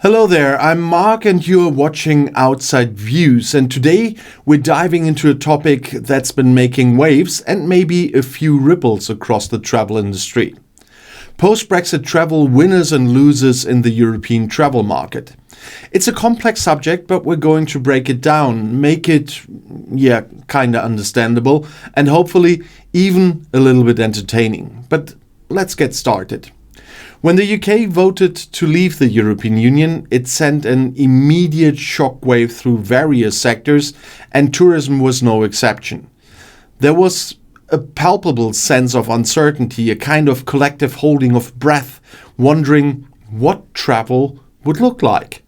Hello there, I'm Mark and you're watching Outside Views, and today we're diving into a topic that's been making waves and maybe a few ripples across the travel industry. Post-Brexit travel winners and losers in the European travel market. It's a complex subject, but we're going to break it down, make it, kinda understandable, and hopefully even a little bit entertaining. But let's get started. When the UK voted to leave the European Union, it sent an immediate shockwave through various sectors, and tourism was no exception. There was a palpable sense of uncertainty, a kind of collective holding of breath, wondering what travel would look like.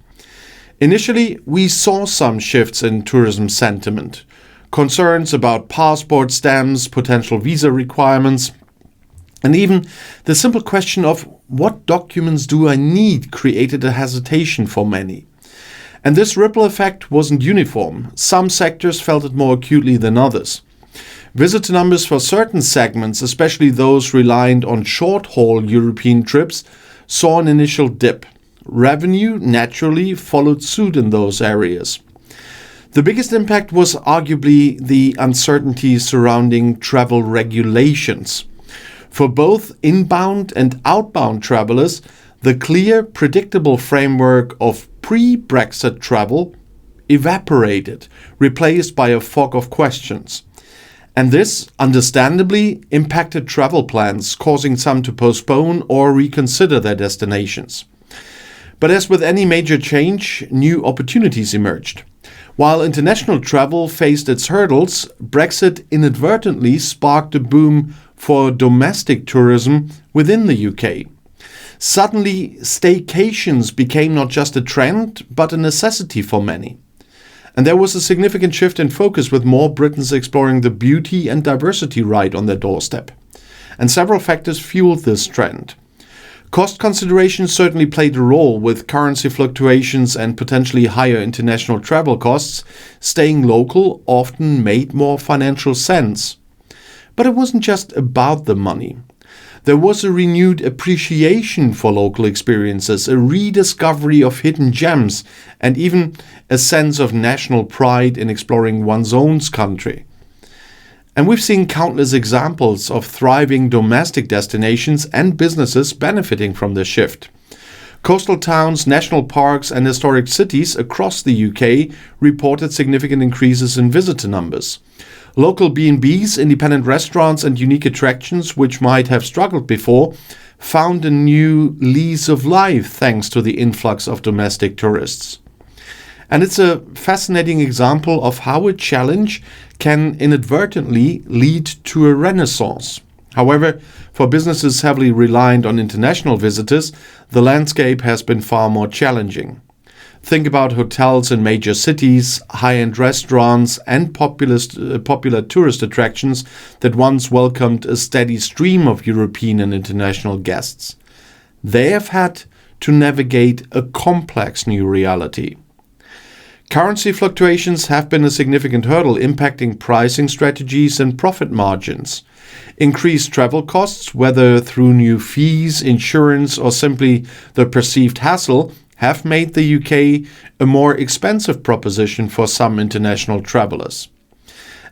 Initially, we saw some shifts in tourism sentiment. Concerns about passport stamps, potential visa requirements, and even the simple question of what documents do I need created a hesitation for many. And this ripple effect wasn't uniform. Some sectors felt it more acutely than others. Visitor numbers for certain segments, especially those reliant on short-haul European trips, saw an initial dip. Revenue naturally followed suit in those areas. The biggest impact was arguably the uncertainty surrounding travel regulations. For both inbound and outbound travelers, the clear, predictable framework of pre-Brexit travel evaporated, replaced by a fog of questions. And this, understandably, impacted travel plans, causing some to postpone or reconsider their destinations. But as with any major change, new opportunities emerged. While international travel faced its hurdles, Brexit inadvertently sparked a boom for domestic tourism within the UK. Suddenly, staycations became not just a trend, but a necessity for many. And there was a significant shift in focus, with more Britons exploring the beauty and diversity right on their doorstep. And several factors fueled this trend. Cost considerations certainly played a role, with currency fluctuations and potentially higher international travel costs. Staying local often made more financial sense. But it wasn't just about the money. There was a renewed appreciation for local experiences, a rediscovery of hidden gems, and even a sense of national pride in exploring one's own country. And we've seen countless examples of thriving domestic destinations and businesses benefiting from this shift. Coastal towns, national parks, and historic cities across the UK reported significant increases in visitor numbers. Local B&Bs, independent restaurants, and unique attractions, which might have struggled before, found a new lease of life thanks to the influx of domestic tourists. And it's a fascinating example of how a challenge can inadvertently lead to a renaissance. However, for businesses heavily reliant on international visitors, the landscape has been far more challenging. Think about hotels in major cities, high-end restaurants, and popular tourist attractions that once welcomed a steady stream of European and international guests. They have had to navigate a complex new reality. Currency fluctuations have been a significant hurdle, impacting pricing strategies and profit margins. Increased travel costs, whether through new fees, insurance, or simply the perceived hassle, have made the UK a more expensive proposition for some international travelers.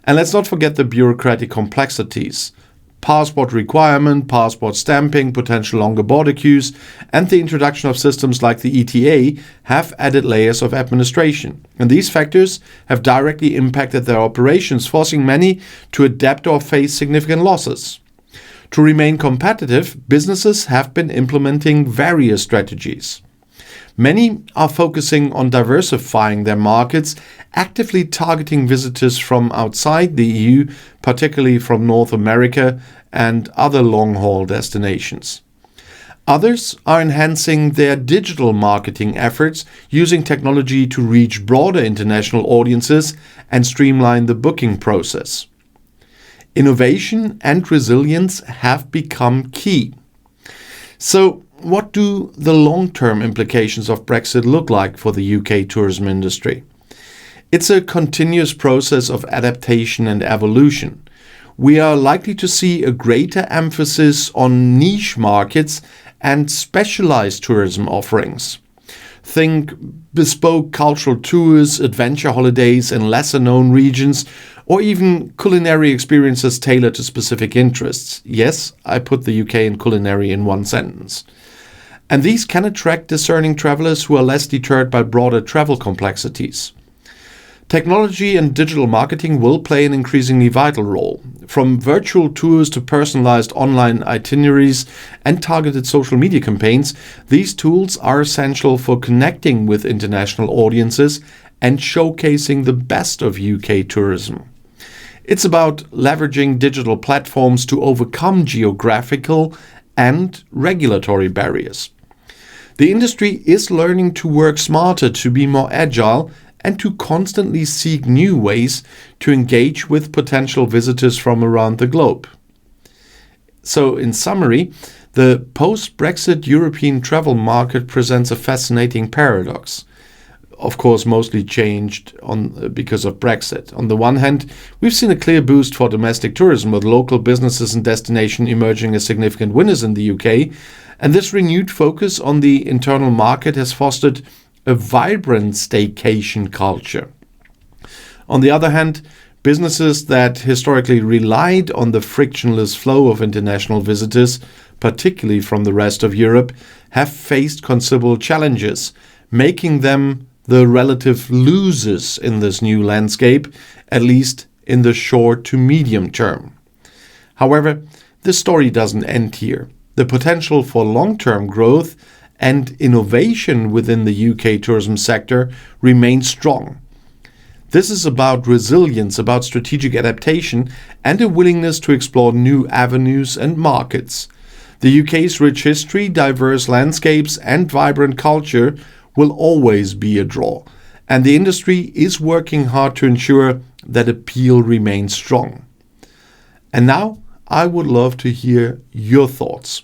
And let's not forget the bureaucratic complexities. Passport requirement, passport stamping, potential longer border queues, and the introduction of systems like the ETA have added layers of administration. And these factors have directly impacted their operations, forcing many to adapt or face significant losses. To remain competitive, businesses have been implementing various strategies. Many are focusing on diversifying their markets, actively targeting visitors from outside the EU, particularly from North America and other long-haul destinations. Others are enhancing their digital marketing efforts, using technology to reach broader international audiences and streamline the booking process. Innovation and resilience have become key. So, what do the long-term implications of Brexit look like for the UK tourism industry? It's a continuous process of adaptation and evolution. We are likely to see a greater emphasis on niche markets and specialized tourism offerings. Think bespoke cultural tours, adventure holidays in lesser-known regions, or even culinary experiences tailored to specific interests. Yes, I put the UK and culinary in one sentence. And these can attract discerning travelers who are less deterred by broader travel complexities. Technology and digital marketing will play an increasingly vital role. From virtual tours to personalized online itineraries and targeted social media campaigns, these tools are essential for connecting with international audiences and showcasing the best of UK tourism. It's about leveraging digital platforms to overcome geographical and regulatory barriers. The industry is learning to work smarter, to be more agile, and to constantly seek new ways to engage with potential visitors from around the globe. So, in summary, the post-Brexit European travel market presents a fascinating paradox. Of course, mostly changed because of Brexit. On the one hand, we've seen a clear boost for domestic tourism, with local businesses and destinations emerging as significant winners in the UK, and this renewed focus on the internal market has fostered a vibrant staycation culture. On the other hand, businesses that historically relied on the frictionless flow of international visitors, particularly from the rest of Europe, have faced considerable challenges, making them the relative losers in this new landscape, at least in the short to medium term. However, the story doesn't end here. The potential for long-term growth and innovation within the UK tourism sector remains strong. This is about resilience, about strategic adaptation, and a willingness to explore new avenues and markets. The UK's rich history, diverse landscapes, and vibrant culture will always be a draw, and the industry is working hard to ensure that appeal remains strong. And now, I would love to hear your thoughts.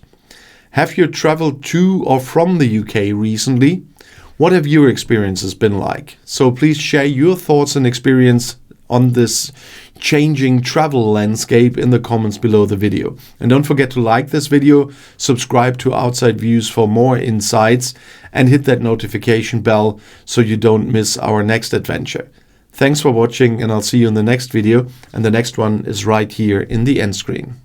Have you traveled to or from the UK recently? What have your experiences been like? So please share your thoughts and experience on this changing travel landscape in the comments below the video. And don't forget to like this video, subscribe to Outside Views for more insights, and hit that notification bell so you don't miss our next adventure. Thanks for watching, and I'll see you in the next video, and the next one is right here in the end screen.